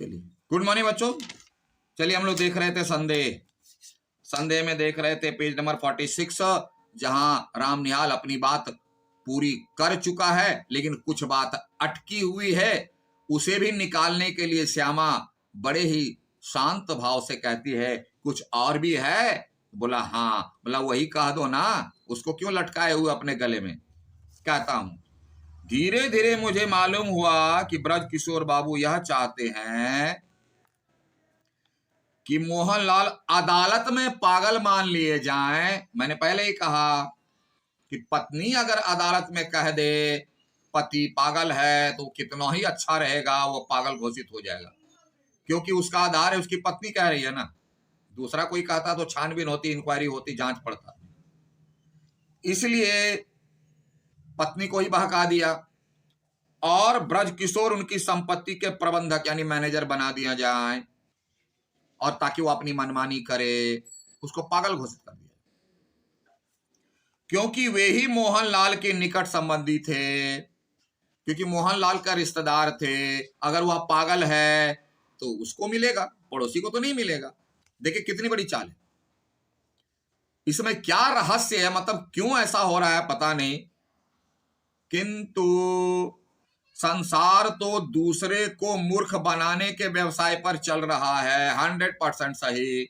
चलिए, good morning बच्चों। चलिए, हम लोग देख रहे थे संदेह में देख रहे थे पेज नंबर 46, जहां राम निहाल अपनी बात पूरी कर चुका है, लेकिन कुछ बात अटकी हुई है। उसे भी निकालने के लिए श्यामा बड़े ही शांत भाव से कहती है, कुछ और भी है? बोला हाँ। बोला वही कह दो ना, उसको क्यों लटकाए हुए अपने गले में? कहता हूं, धीरे धीरे मुझे मालूम हुआ कि ब्रज किशोर बाबू यह चाहते हैं कि मोहनलाल अदालत में पागल मान लिए जाएं। मैंने पहले ही कहा कि पत्नी अगर अदालत में कह दे पति पागल है तो कितना ही अच्छा रहेगा, वो पागल घोषित हो जाएगा, क्योंकि उसका आधार है उसकी पत्नी कह रही है ना। दूसरा कोई कहता तो छानबीन होती, इंक्वायरी होती, जांच पड़ता। इसलिए पत्नी को ही बहका दिया और ब्रज किशोर उनकी संपत्ति के प्रबंधक यानी मैनेजर बना दिया जाए, और ताकि वो अपनी मनमानी करे, उसको पागल घोषित कर दिया, क्योंकि वे ही मोहनलाल के निकट संबंधी थे, क्योंकि मोहनलाल का रिश्तेदार थे। अगर वह पागल है तो उसको मिलेगा, पड़ोसी को तो नहीं मिलेगा। देखिए कितनी बड़ी चाल है। इसमें क्या रहस्य है, मतलब क्यों ऐसा हो रहा है पता नहीं, किंतु संसार तो दूसरे को मूर्ख बनाने के व्यवसाय पर चल रहा है। 100% सही।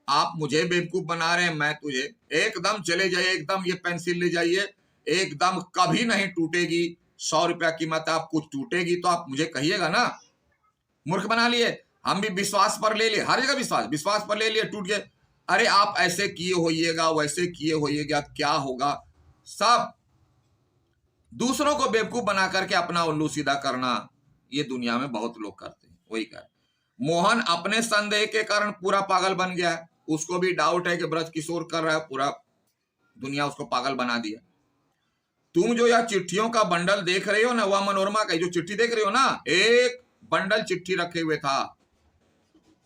आप मुझे बेवकूफ बना रहे हैं, मैं तुझे। एकदम चले जाइए, एकदम ये पेंसिल ले जाइए, एकदम कभी नहीं टूटेगी। 100 रुपया कीमत है, आप कुछ टूटेगी तो आप मुझे कहिएगा ना। मूर्ख बना लिए, हम भी विश्वास पर ले लिए, हर जगह विश्वास पर ले लिए, टूट गए। अरे आप ऐसे किए होइएगा, वैसे किए होइएगा, क्या होगा? सब दूसरों को बेवकूफ बना करके अपना उल्लू सीधा करना, ये दुनिया में बहुत लोग करते हैं। वही कह, मोहन अपने संदेह के कारण पूरा पागल बन गया है। उसको भी डाउट है कि ब्रज किशोर कर रहा है, पूरा दुनिया उसको पागल बना दिया। तुम जो यह चिट्ठियों का बंडल देख रहे हो ना, वह मनोरमा का जो चिट्ठी देख रहे हो ना, एक बंडल चिट्ठी रखे हुए था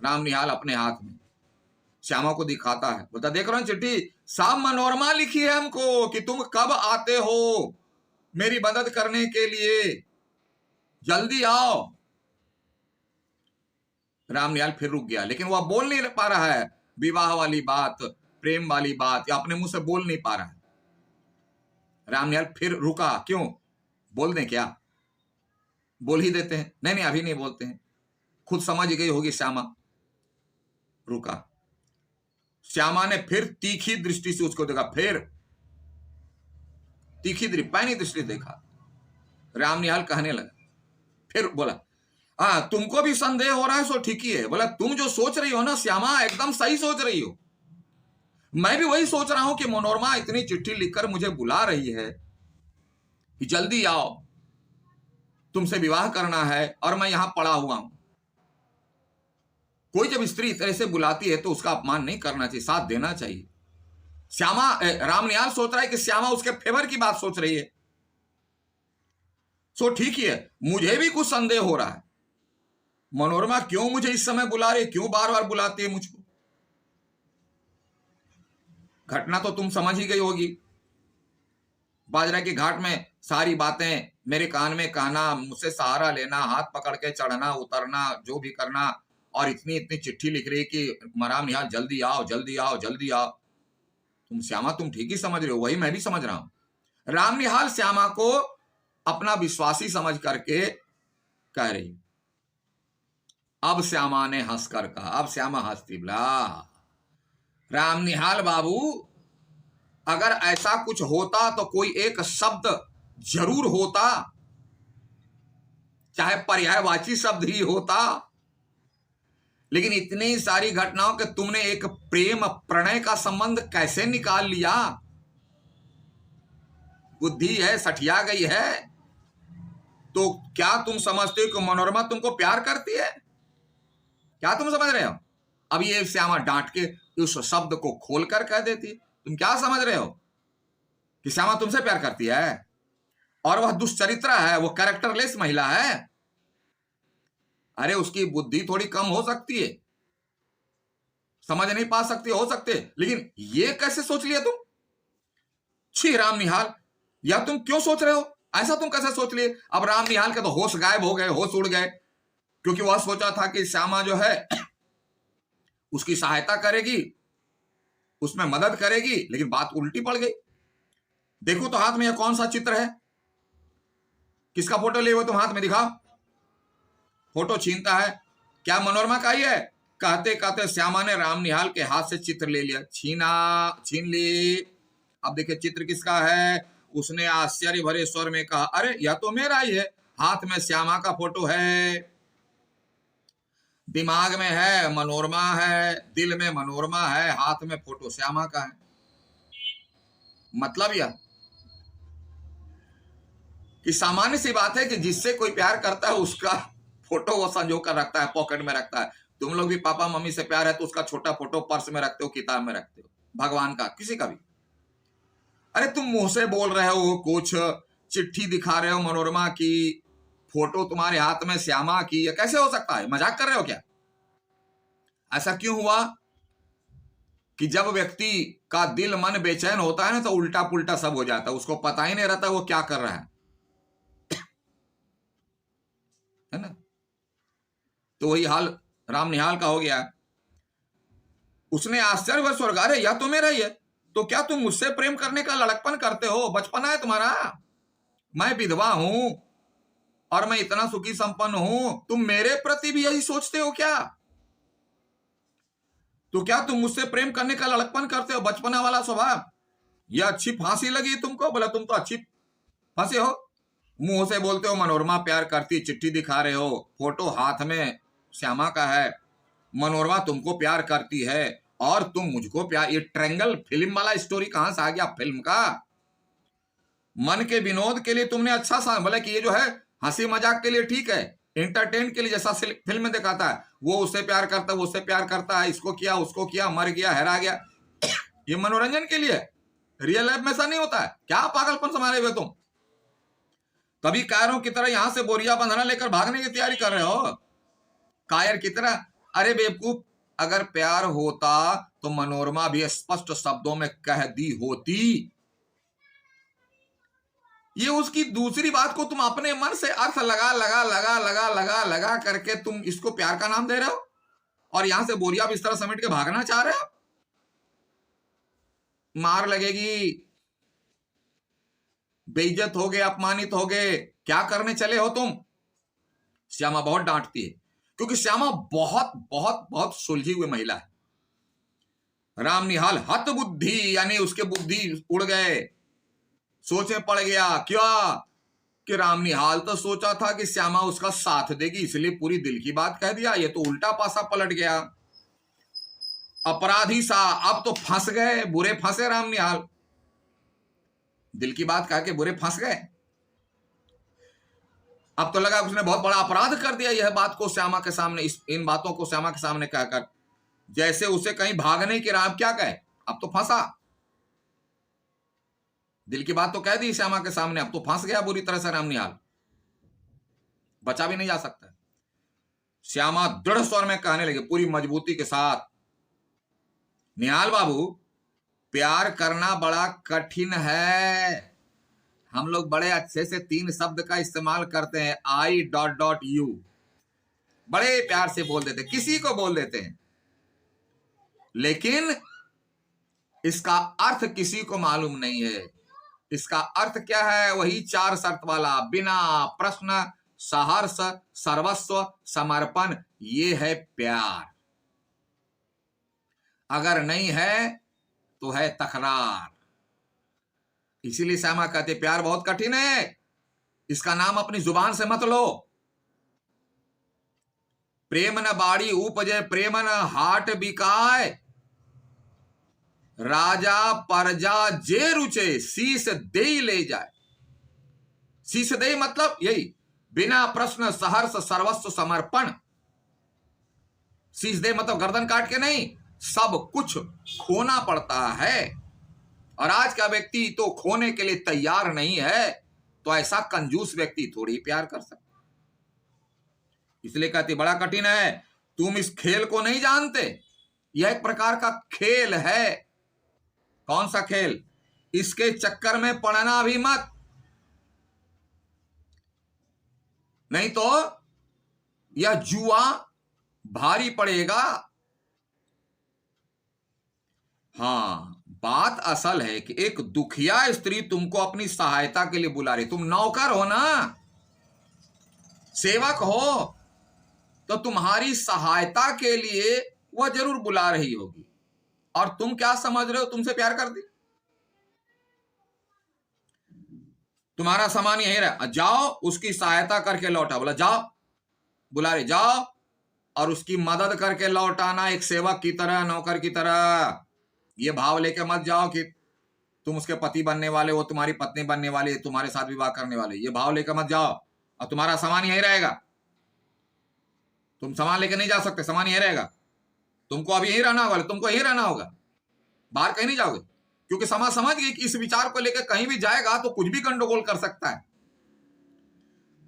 राम निहाल अपने हाथ में। श्यामा को दिखाता है, बोलता देख रहा हूं चिट्ठी, सब मनोरमा लिखी है हमको कि तुम कब आते हो मेरी मदद करने के लिए, जल्दी आओ। राम निहाल फिर रुक गया, लेकिन वह बोल नहीं पा रहा है विवाह वाली बात, प्रेम वाली बात, या अपने मुंह से बोल नहीं पा रहा है। राम निहाल फिर रुका, क्यों? बोल दें क्या? बोल ही देते हैं। नहीं अभी नहीं बोलते हैं, खुद समझ गई होगी श्यामा। रुका। श्यामा ने फिर तीखी दृष्टि से उसको देखा, फिर तीखी पैनी दृष्टि देखा। राम निहाल कहने लगा, फिर बोला, हाँ तुमको भी संदेह हो रहा है, सो ठीक ही है। बोला तुम जो सोच रही हो ना श्यामा, एकदम सही सोच रही हो। मैं भी वही सोच रहा हूं कि मनोरमा इतनी चिट्ठी लिखकर मुझे बुला रही है कि जल्दी आओ, तुमसे विवाह करना है, और मैं यहां पड़ा हुआ हूं। कोई जब स्त्री इस तरह से बुलाती है तो उसका अपमान नहीं करना चाहिए, साथ देना चाहिए। श्यामा, राम निहाल सोच रहा है कि श्यामा उसके फेवर की बात सोच रही है, सो ठीक ही है। मुझे भी कुछ संदेह हो रहा है, मनोरमा क्यों मुझे इस समय बुला रही है, क्यों बार बार बुलाती है मुझको? घटना तो तुम समझ ही गई होगी। बाजरा के घाट में सारी बातें मेरे कान में कहना, मुझसे सहारा लेना, हाथ पकड़ के चढ़ना उतरना, जो भी करना, और इतनी इतनी चिट्ठी लिख रही कि राम निहाल जल्दी आओ जल्दी आओ जल्दी आओ। तुम श्यामा तुम ठीक ही समझ रहे हो, वही मैं भी समझ रहा हूं। राम निहाल श्यामा को अपना विश्वासी समझ करके कह रही। अब श्यामा ने हंसकर कहा, अब श्यामा हंसती, बोला राम निहाल बाबू, अगर ऐसा कुछ होता तो कोई एक शब्द जरूर होता, चाहे पर्यायवाची शब्द ही होता, लेकिन इतनी सारी घटनाओं के तुमने एक प्रेम प्रणय का संबंध कैसे निकाल लिया? बुद्धि है, सठिया गई है। तो क्या तुम समझते हो कि मनोरमा तुमको प्यार करती है? क्या तुम समझ रहे हो? अब ये श्यामा डांट के उस शब्द को खोलकर कह देती, तुम क्या समझ रहे हो कि श्यामा तुमसे प्यार करती है? और वह दुष्चरित्रा है, वो कैरेक्टरलेस महिला है। अरे उसकी बुद्धि थोड़ी कम हो सकती है, समझ नहीं पा सकती, हो सकते, लेकिन ये कैसे सोच लिया तुम? छी राम निहाल, या तुम क्यों सोच रहे हो ऐसा? तुम कैसे सोच लिए? अब राम निहाल के तो होश गायब हो गए, होश उड़ गए। क्योंकि वह सोचा था कि श्यामा जो है उसकी सहायता करेगी, उसमें मदद करेगी, लेकिन बात उल्टी पड़ गई। देखो तो हाथ में यह कौन सा चित्र है, किसका फोटो लिए हुए तुम, हाथ में दिखाओ। फोटो छीनता है, क्या मनोरमा का ही है? कहते कहते श्यामा ने राम निहाल के हाथ से चित्र ले लिया, छीन ली। अब देखिए चित्र किसका है। उसने आश्चर्य भरे स्वर में कहा, अरे यह तो मेरा ही है, हाथ में श्यामा का फोटो है। दिमाग में है मनोरमा है, दिल में मनोरमा है, हाथ में फोटो श्यामा का है। मतलब यह कि सामान्य सी बात है कि जिससे कोई प्यार करता है उसका फोटो वो संजो कर रखता है, पॉकेट में रखता है। तुम लोग भी पापा मम्मी से प्यार है तो उसका छोटा फोटो पर्स में रखते हो, किताब में रखते हो, भगवान का, किसी का भी। अरे तुम मुंह से बोल रहे हो कुछ, चिट्ठी दिखा रहे हो मनोरमा की, फोटो तुम्हारे हाथ में श्यामा की, ये कैसे हो सकता है? मजाक कर रहे हो क्या? ऐसा क्यों हुआ कि जब व्यक्ति का दिल मन बेचैन होता है ना तो उल्टा पुल्टा सब हो जाता है, उसको पता ही नहीं रहता वो क्या कर रहा है ना। तो वही हाल राम निहाल का हो गया। उसने आश्चर्य स्वर, अरे या तो मेरा ही है, तो क्या तुम मुझसे प्रेम करने का लड़कपन करते हो? बचपना है तुम्हारा, मैं विधवा हूं और मैं इतना सुखी संपन्न हूं, तुम मेरे प्रति भी यही सोचते हो क्या? तो क्या तुम मुझसे प्रेम करने का लड़कपन करते हो, बचपना वाला स्वभाव? यह अच्छी फांसी लगी तुमको? बोला तुम तो अच्छी फंसे हो, मुंह से बोलते हो मनोरमा प्यार करती, चिट्ठी दिखा रहे हो, फोटो हाथ में श्यामा का है, मनोरमा तुमको प्यार करती है और तुम मुझको प्यार। ये ट्रायंगल फिल्म वाला स्टोरी कहां से आ गया फिल्म का? मन के विनोद के लिए तुमने अच्छा सा बोला कि ये जो है हंसी मजाक के लिए ठीक है, एंटरटेन के लिए, जैसा फिल्म में दिखाता है वो उससे प्यार करता है, वो उससे प्यार करता है, इसको किया उसको किया, मर गया हेरा गया, ये मनोरंजन के लिए। रियल लाइफ में ऐसा नहीं होता है। क्या पागलपन संभाले हुए तुम? तभी कायरों की तरह यहां से बोरिया बंधना लेकर भागने की तैयारी कर रहे हो, कायर की तरह। अरे बेवकूफ, अगर प्यार होता तो मनोरमा भी स्पष्ट शब्दों में कह दी होती। ये उसकी दूसरी बात को तुम अपने मन से अर्थ लगा लगा लगा लगा लगा लगा करके तुम इसको प्यार का नाम दे रहे हो और यहां से बोरिया बिस्तर समेट के भागना चाह रहे हो। मार लगेगी, बेइज्जत हो गए, अपमानित हो गए, क्या करने चले हो तुम? श्यामा बहुत डांटती है क्योंकि श्यामा बहुत बहुत बहुत सुलझी हुई महिला है। राम निहाल हत बुद्धि, यानी उसके बुद्धि उड़ गए, सोचे पड़ गया क्या कि राम निहाल तो सोचा था कि श्यामा उसका साथ देगी, इसलिए पूरी दिल की बात कह दिया, ये तो उल्टा पासा पलट गया। अपराधी सा, अब तो फंस गए, बुरे फंसे राम निहाल, दिल की बात कह के बुरे फंस गए। अब तो लगा उसने बहुत बड़ा अपराध कर दिया, यह बात को श्यामा के सामने, इन बातों को श्यामा के सामने कहकर, जैसे उसे कहीं भागने की राह, क्या कहे, अब तो फंसा। दिल की बात तो कह दी श्यामा के सामने, अब तो फंस गया बुरी तरह से राम निहाल, बचा भी नहीं जा सकता। श्यामा दृढ़ स्वर में कहने लगे पूरी मजबूती के साथ, निहाल बाबू, प्यार करना बड़ा कठिन है। हम लोग बड़े अच्छे से 3 शब्द का इस्तेमाल करते हैं, आई डॉट डॉट यू, बड़े प्यार से बोल देते, किसी को बोल देते हैं, लेकिन इसका अर्थ किसी को मालूम नहीं है। इसका अर्थ क्या है? वही 4 शर्त वाला, बिना प्रश्न, सहर्ष, सर्वस्व, समर्पण, ये है प्यार। अगर नहीं है तो है तकरार। इसीलिए श्यामा कहते प्यार बहुत कठिन है, इसका नाम अपनी जुबान से मत लो। प्रेम न बाड़ी उपजे, प्रेम न हाट बिकाय, राजा परजा जे रुचे, शीश दे ले जाए। शीश दे मतलब यही, बिना प्रश्न, सहर्ष, सर्वस्व, समर्पण। शीश दे मतलब गर्दन काट के नहीं, सब कुछ खोना पड़ता है, और आज का व्यक्ति तो खोने के लिए तैयार नहीं है, तो ऐसा कंजूस व्यक्ति थोड़ी प्यार कर सकता। इसलिए कहती बड़ा कठिन है, तुम इस खेल को नहीं जानते, यह एक प्रकार का खेल है। कौन सा खेल? इसके चक्कर में पड़ना भी मत, नहीं तो यह जुआ भारी पड़ेगा। हाँ, बात असल है कि एक दुखिया स्त्री तुमको अपनी सहायता के लिए बुला रही, तुम नौकर हो ना, सेवक हो, तो तुम्हारी सहायता के लिए वह जरूर बुला रही होगी। और तुम क्या समझ रहे हो, तुमसे प्यार करती? तुम्हारा सामान यहीं रहा, जाओ उसकी सहायता करके लौटा। बोला जाओ, बुला रही, जाओ और उसकी मदद करके लौटाना, एक सेवक की तरह, नौकर की तरह। ये भाव लेके मत जाओ कि तुम उसके पति बनने वाले, वो तुम्हारी पत्नी बनने वाली, तुम्हारे साथ विवाह करने वाले। ये भाव लेकर मत जाओ। और तुम्हारा सामान यहीं रहेगा, तुम सामान लेकर नहीं जा सकते, सामान यहीं रहेगा। तुमको अभी यहीं रहना होगा, तुमको यहीं रहना होगा, बाहर कहीं नहीं जाओगे। क्योंकि समाज समझ गई कि इस विचार को लेकर कहीं भी जाएगा तो कुछ भी गंडगोल कर सकता है।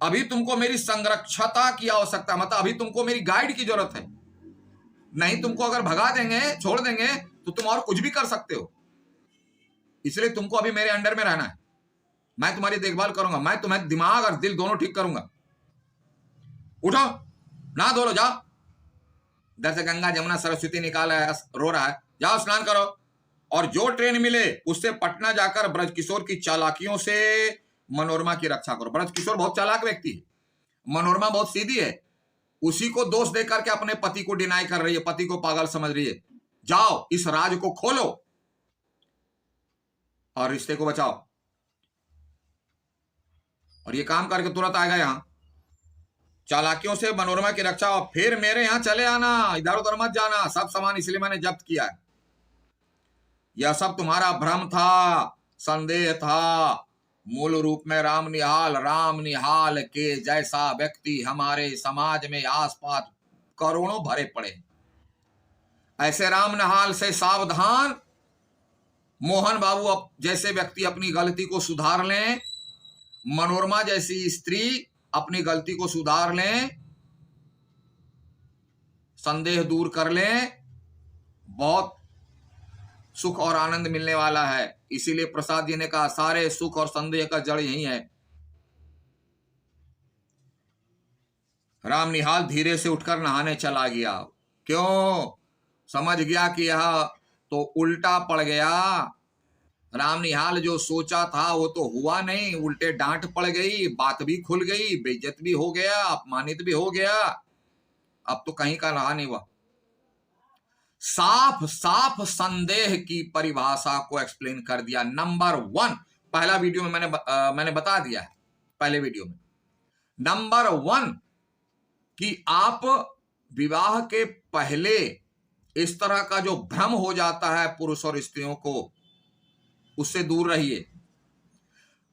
अभी तुमको मेरी संरक्षता की आवश्यकता, मतलब अभी तुमको मेरी गाइड की जरूरत है। नहीं, तुमको अगर भगा देंगे, छोड़ देंगे, तो तुम और कुछ भी कर सकते हो। इसलिए तुमको अभी मेरे अंडर में रहना है। मैं तुम्हारी देखभाल करूंगा, मैं तुम्हें दिमाग और दिल दोनों ठीक करूंगा। उठो, नहा धो लो, जाओ। इधर से गंगा जमुना सरस्वती निकाल है, रो रहा है, जाओ स्नान करो। और जो ट्रेन मिले उससे पटना जाकर ब्रजकिशोर की चालाकियों से मनोरमा की रक्षा करो। ब्रजकिशोर बहुत चालाक व्यक्ति है, मनोरमा बहुत सीधी है, उसी को दोष देकर के अपने पति को डिनाई कर रही है, पति को पागल समझ रही है। जाओ इस राज को खोलो और रिश्ते को बचाओ। और ये काम करके तुरंत आएगा यहां, चालाकियों से मनोरमा की रक्षा। और फिर मेरे यहां चले आना, इधर उधर मत जाना। सब सामान इसलिए मैंने जब्त किया है। यह सब तुम्हारा भ्रम था, संदेह था। मूल रूप में राम निहाल के जैसा व्यक्ति हमारे समाज में आसपास करोड़ों भरे पड़े। ऐसे राम निहाल से सावधान। मोहन बाबू जैसे व्यक्ति अपनी गलती को सुधार लें, मनोरमा जैसी स्त्री अपनी गलती को सुधार लें, संदेह दूर कर लें, बहुत सुख और आनंद मिलने वाला है। इसीलिए प्रसाद जी ने कहा सारे सुख और संदेह का जड़ यही है। राम निहाल धीरे से उठकर नहाने चला गया। क्यों? समझ गया कि यह तो उल्टा पड़ गया। राम निहाल जो सोचा था वो तो हुआ नहीं, उल्टे डांट पड़ गई, बात भी खुल गई, बेइज्जत भी हो गया, अपमानित भी हो गया। अब तो कहीं का रहा नहीं हुआ। साफ साफ संदेह की परिभाषा को एक्सप्लेन कर दिया। नंबर 1, पहला वीडियो में मैंने बता दिया है, पहले वीडियो में। नंबर 1 कि आप विवाह के पहले इस तरह का जो भ्रम हो जाता है पुरुष और स्त्रियों को, उससे दूर रहिए।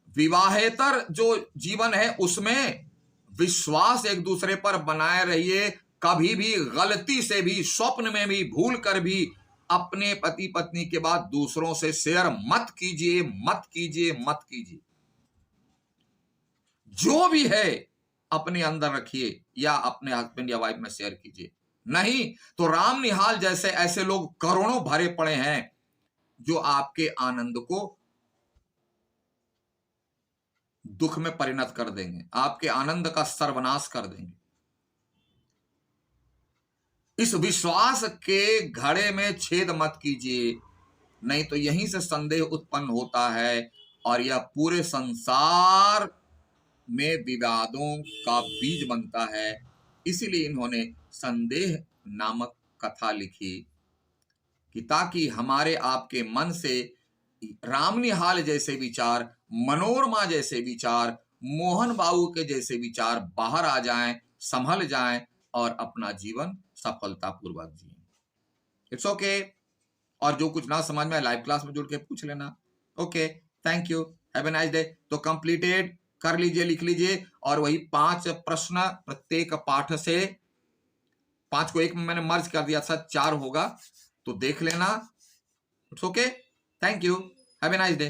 विवाहेतर जो जीवन है उसमें विश्वास एक दूसरे पर बनाए रहिए। कभी भी गलती से भी, स्वप्न में भी, भूल कर भी अपने पति पत्नी के बाद दूसरों से शेयर मत कीजिए, मत कीजिए, मत कीजिए। जो भी है अपने अंदर रखिए या अपने हस्बैंड या वाइफ में शेयर कीजिए। नहीं तो राम निहाल जैसे ऐसे लोग करोड़ों भरे पड़े हैं जो आपके आनंद को दुख में परिणत कर देंगे, आपके आनंद का सर्वनाश कर देंगे। इस विश्वास के घड़े में छेद मत कीजिए, नहीं तो यहीं से संदेह उत्पन्न होता है और यह पूरे संसार में विवादों का बीज बनता है। इसीलिए इन्होंने संदेह नामक कथा लिखी कि ताकि हमारे आपके मन से राम निहाल जैसे विचार, मनोरमा जैसे विचार, मोहन बाबू के जैसे विचार बाहर आ जाएं, संभल जाएं और अपना जीवन सफलतापूर्वक जिए। It's okay. और जो कुछ ना समझ में लाइव क्लास में जुड़ के पूछ लेना। Okay, thank you, have a nice day. तो कंप्लीटेड कर लीजिए, लिख लीजिए। और वही 5 प्रश्न प्रत्येक पाठ से, 5 को एक में मैंने मर्ज कर दिया था, 4 होगा, तो देख लेना। It's okay, thank you, have a nice day.